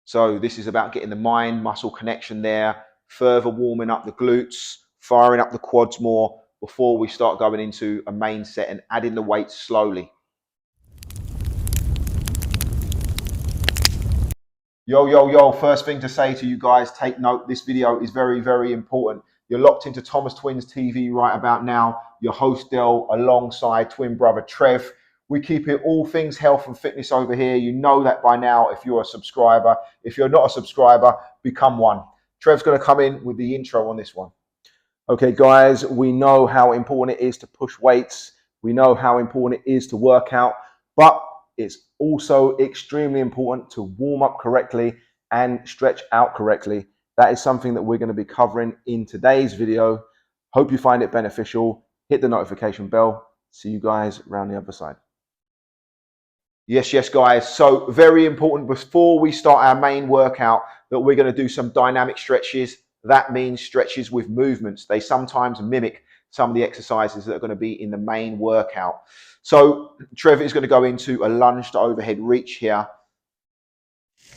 So this is about getting the mind muscle connection there, further warming up the glutes, firing up the quads more before we start going into a main set and adding the weight slowly. Yo, yo, yo, first thing to say to you guys, take note, this video is very, very important. You're locked into Thomas Twins TV right about now. Your host Del alongside twin brother Trev. We keep it all things health and fitness over here. You know that by now if you're a subscriber. If you're not a subscriber, become one. Trev's going to come in with the intro on this one. Okay, guys, we know how important it is to push weights. We know how important it is to work out, but it's also extremely important to warm up correctly and stretch out correctly. That is something that we're going to be covering in today's video. Hope you find it beneficial. Hit the notification bell. See you guys around the other side. Yes, guys. So very important before we start our main workout that we're going to do some dynamic stretches. That means stretches with movements. They sometimes mimic some of the exercises that are going to be in the main workout. So Trevor is going to go into a lunge to overhead reach here.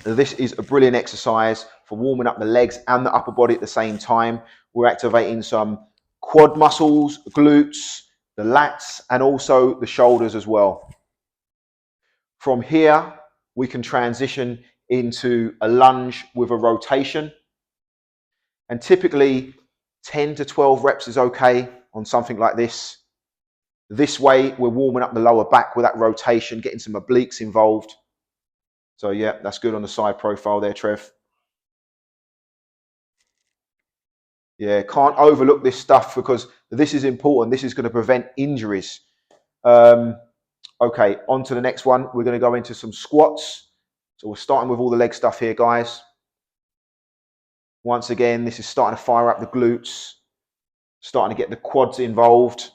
This is a brilliant exercise for warming up the legs and the upper body at the same time. We're activating some quad muscles, glutes, the lats, and also the shoulders as well. From here, we can transition into a lunge with a rotation. And typically 10 to 12 reps is okay on something like this. This way, we're warming up the lower back with that rotation, getting some obliques involved. So yeah, that's good on the side profile there, Trev. Yeah, can't overlook this stuff because this is important. This is going to prevent injuries. Okay, on to the next one. We're going to go into some squats. So we're starting with all the leg stuff here, guys. Once again, this is starting to fire up the glutes, starting to get the quads involved.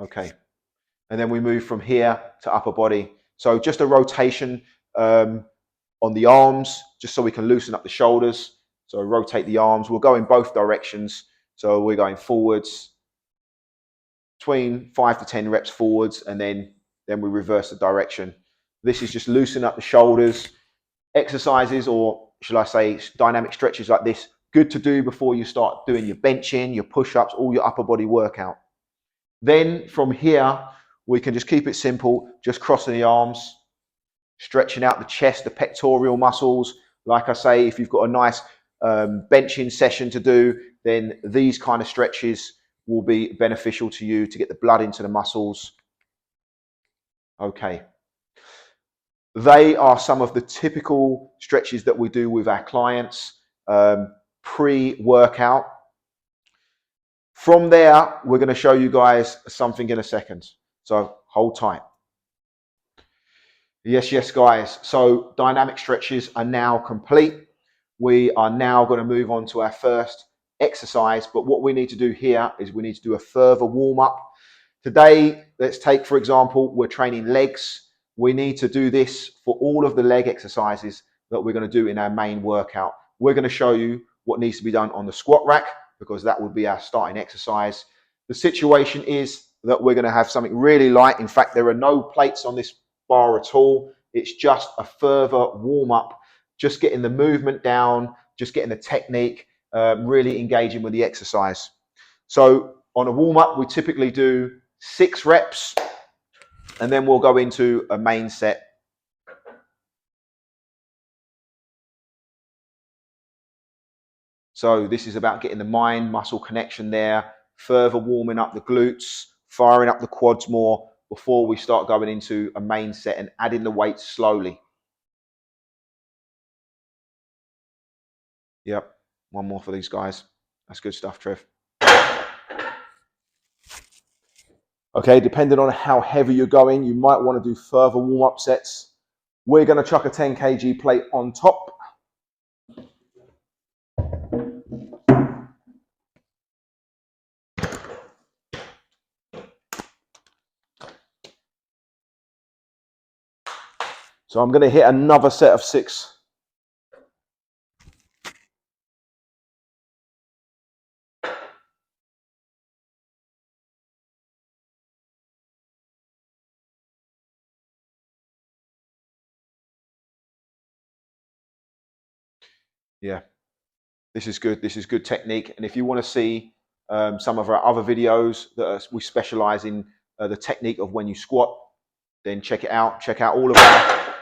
Okay, and then we move from here to upper body. So just a rotation on the arms, just so we can loosen up the shoulders. So rotate the arms. We'll go in both directions. So we're going forwards, between 5 to 10 reps forwards, and then we reverse the direction. This is just loosening up the shoulders. Exercises, or should I say dynamic stretches like this, good to do before you start doing your benching, your push-ups, all your upper body workout. Then from here, we can just keep it simple, just crossing the arms, stretching out the chest, the pectoral muscles. Like I say, if you've got a nice benching session to do, then these kind of stretches will be beneficial to you to get the blood into the muscles. Okay. They are some of the typical stretches that we do with our clients pre-workout. From there, we're going to show you guys something in a second. So hold tight. Yes, guys. So dynamic stretches are now complete. We are now going to move on to our first exercise. But what we need to do here is we need to do a further warm up. Today, let's take, for example, we're training legs. We need to do this for all of the leg exercises that we're going to do in our main workout. We're going to show you what needs to be done on the squat rack because that would be our starting exercise. The situation is that we're going to have something really light. In fact, there are no plates on this bar at all. It's just a further warm up, just getting the movement down, just getting the technique, really engaging with the exercise. So on a warm up, we typically do 6 reps, and then we'll go into a main set. So this is about getting the mind muscle connection there, further warming up the glutes, firing up the quads more before we start going into a main set and adding the weight slowly. Yep, one more for these guys. That's good stuff, Trev. Okay, depending on how heavy you're going, you might want to do further warm-up sets. We're going to chuck a 10 kg plate on top. So I'm going to hit another set of 6. Yeah, this is good. This is good technique. And if you want to see some of our other videos we specialize in the technique of when you squat, then check it out. Check out all of our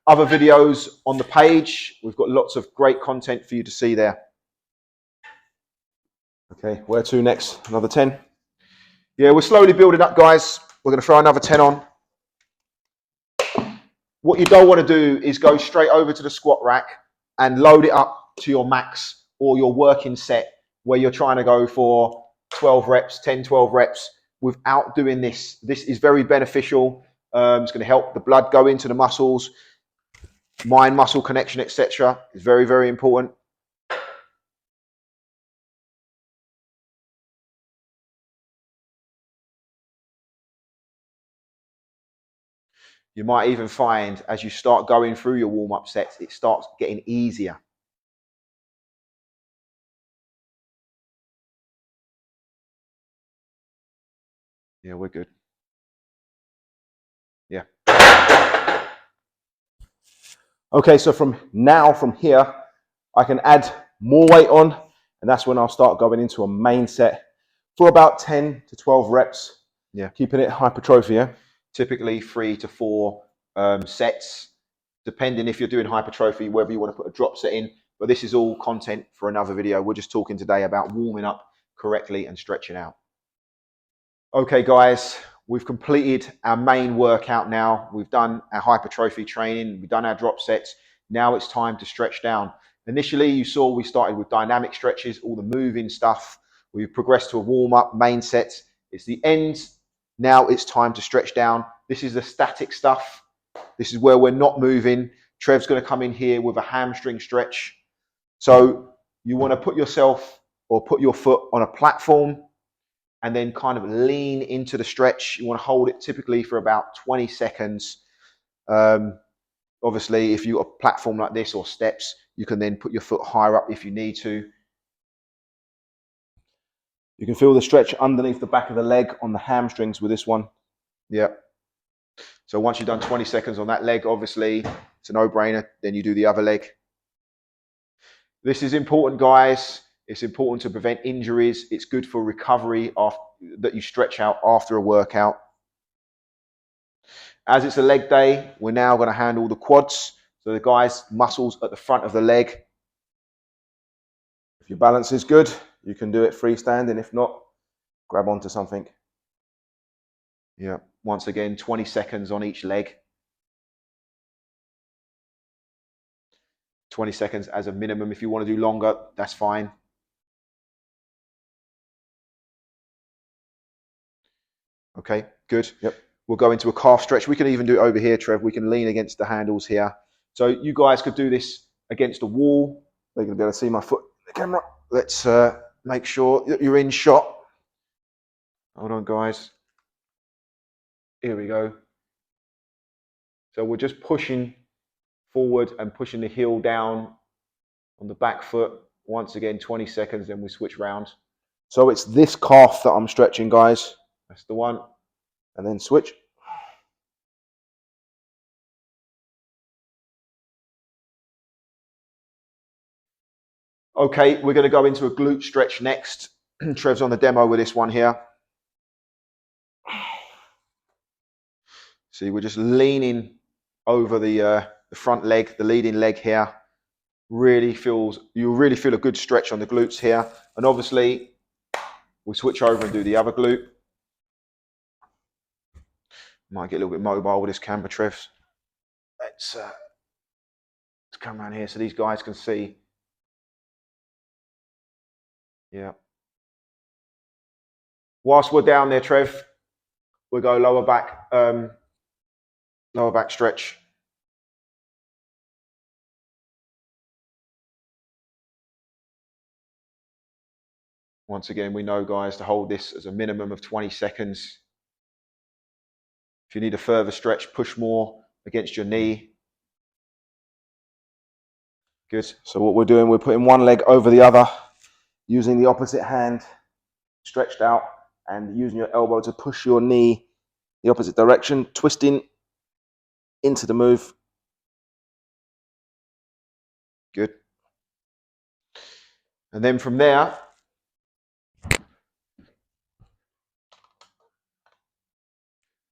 other videos on the page. We've got lots of great content for you to see there. Okay, where to next? Another 10? Yeah, we're slowly building up, guys. We're going to throw another 10 on. What you don't want to do is go straight over to the squat rack and load it up to your max or your working set where you're trying to go for 12 reps, 10, 12 reps without doing this. This is very beneficial. It's going to help the blood go into the muscles, mind-muscle connection, etc. It's very, very important. You might even find as you start going through your warm-up sets, it starts getting easier. Yeah, we're good. Yeah. Okay, so from here, I can add more weight on, and that's when I'll start going into a main set for about 10 to 12 reps. Yeah. Keeping it hypertrophy, yeah? Typically 3 to 4 sets, depending if you're doing hypertrophy, whether you want to put a drop set in. But this is all content for another video. We're just talking today about warming up correctly and stretching out. Okay, guys, we've completed our main workout now. We've done our hypertrophy training. We've done our drop sets. Now it's time to stretch down. Initially, you saw we started with dynamic stretches, all the moving stuff. We've progressed to a warm-up, main set. It's the end. Now it's time to stretch down. This is the static stuff. This is where we're not moving. Trev's going to come in here with a hamstring stretch. So you want to put yourself or put your foot on a platform and then kind of lean into the stretch. You want to hold it typically for about 20 seconds. Obviously, if you've got a platform like this or steps, you can then put your foot higher up if you need to. You can feel the stretch underneath the back of the leg on the hamstrings with this one. Yeah. So once you've done 20 seconds on that leg, obviously, it's a no-brainer. Then you do the other leg. This is important, guys. It's important to prevent injuries. It's good for recovery that you stretch out after a workout. As it's a leg day, we're now going to handle the quads. So the guys' muscles at the front of the leg. If your balance is good, you can do it freestanding. If not, grab onto something. Yeah. Once again, 20 seconds on each leg. 20 seconds as a minimum. If you want to do longer, that's fine. Okay, good. Yep. We'll go into a calf stretch. We can even do it over here, Trev. We can lean against the handles here. So you guys could do this against a wall. They're going to be able to see my foot in the camera. Let's make sure that you're in shot. Hold on, guys. Here we go. So we're just pushing forward and pushing the heel down on the back foot. Once again, 20 seconds, then we switch round. So it's this calf that I'm stretching, guys. That's the one. And then switch. Okay, we're going to go into a glute stretch next. Trev's on the demo with this one here. See, we're just leaning over the front leg, the leading leg here. You really feel a good stretch on the glutes here. And obviously, we switch over and do the other glute. Might get a little bit mobile with this camera, Trev. Let's come around here so these guys can see. Yeah. Whilst we're down there, Trev, we'll go lower back stretch. Once again, we know, guys, to hold this as a minimum of 20 seconds. If you need a further stretch, push more against your knee. Good. So what we're doing, we're putting one leg over the other, using the opposite hand stretched out, and using your elbow to push your knee the opposite direction, twisting into the move. Good. And then from there,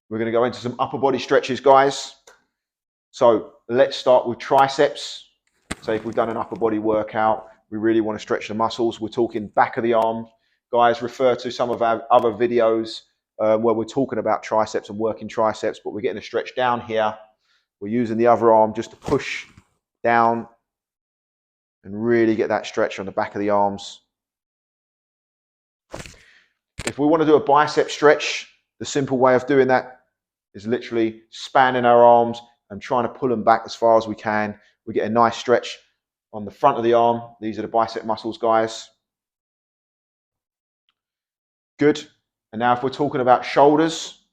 we're going to go into some upper body stretches, guys. So let's start with triceps. So if we've done an upper body workout, we really want to stretch the muscles. We're talking back of the arm. Guys, refer to some of our other videos where we're talking about triceps and working triceps, but we're getting a stretch down here. We're using the other arm just to push down and really get that stretch on the back of the arms. If we want to do a bicep stretch, the simple way of doing that is literally spanning our arms and trying to pull them back as far as we can. We get a nice stretch on the front of the arm. These are the bicep muscles, guys. Good. And now if we're talking about shoulders,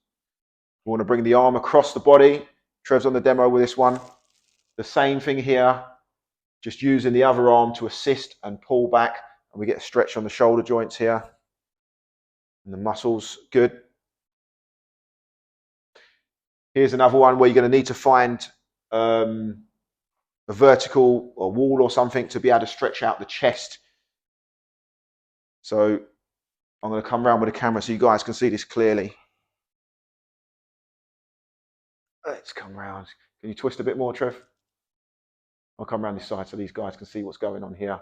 we want to bring the arm across the body. Trev's on the demo with this one. The same thing here, just using the other arm to assist and pull back, and we get a stretch on the shoulder joints here and the muscles. Good. Here's another one where you're going to need to find a vertical or wall or something to be able to stretch out the chest. So I'm going to come around with the camera so you guys can see this clearly. Let's come around. Can you twist a bit more, Trev? I'll come around this side so these guys can see what's going on here.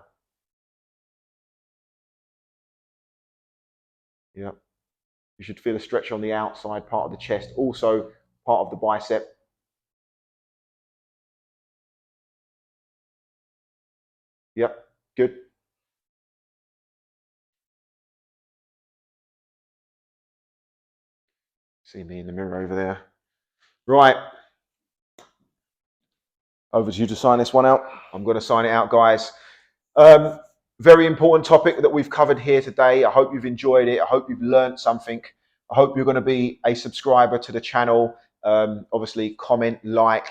Yep. You should feel a stretch on the outside part of the chest, also part of the bicep. Yep, good. See me in the mirror over there. Right. Over to you to sign this one out. I'm going to sign it out, guys. Very important topic that we've covered here today. I hope you've enjoyed it. I hope you've learned something. I hope you're going to be a subscriber to the channel. Obviously, comment, like,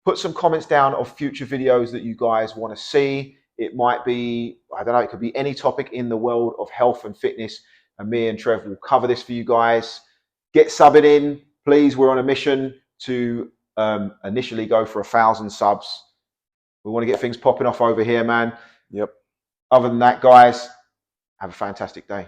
put some comments down of future videos that you guys want to see. It might be, I don't know, it could be any topic in the world of health and fitness. And me and Trev will cover this for you guys. Get subbing in, please. We're on a mission to initially go for 1,000 subs. We want to get things popping off over here, man. Yep. Other than that, guys, have a fantastic day.